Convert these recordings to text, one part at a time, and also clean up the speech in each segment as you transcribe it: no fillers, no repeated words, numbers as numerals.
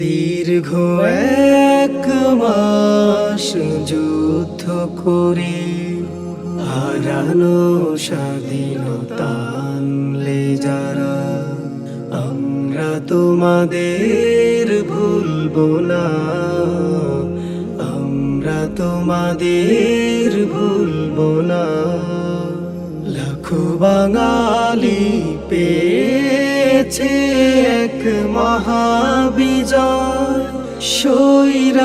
দীর্ঘ এক মাস যুদ্ধ করে হারানো স্বাধীনতা আনলে যারা, আমরা তোমাদের ভুলবো না, আমরা তোমাদের ভুলবো না। লাখো বাঙালি পেয়েছে এক মহাবিজয়, স্বৈরাচারীকে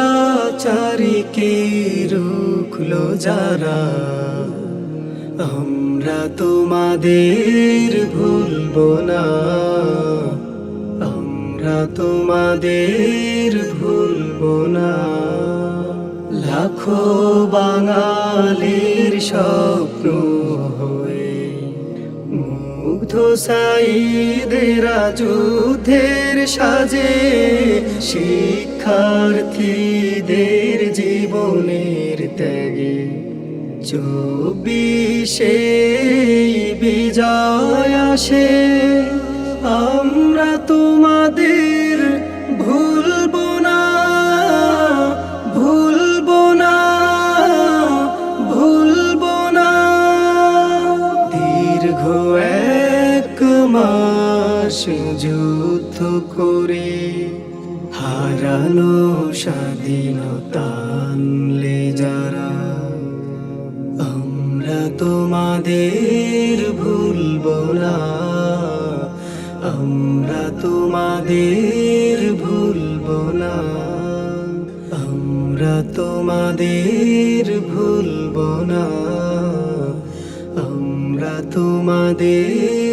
রুখলো যারা, আমরা তোমাদের ভুলবো না, আমরা তোমাদের ভুলবো না। লাখো বাঙালির স্বপ্ন হয়ে মুগ্ধ সাঈদেরা যুদ্ধের সাজে, শিক্ষার্থীদের জীবনের ত্যাগে 24শে বিজয় আসে। আমরা তোমাদের ভুলবো না, ভুলবো না, ভুলবো না। দীর্ঘ এক মাস যুদ্ধ করে হারানো স্বাধীনতা আনলে যারা, আমরা তোমাদের ভুলবো না, আমরা তোমাদের ভুলবো না, আমরা তোমাদের ভুলবো না, আমরা তোমাদের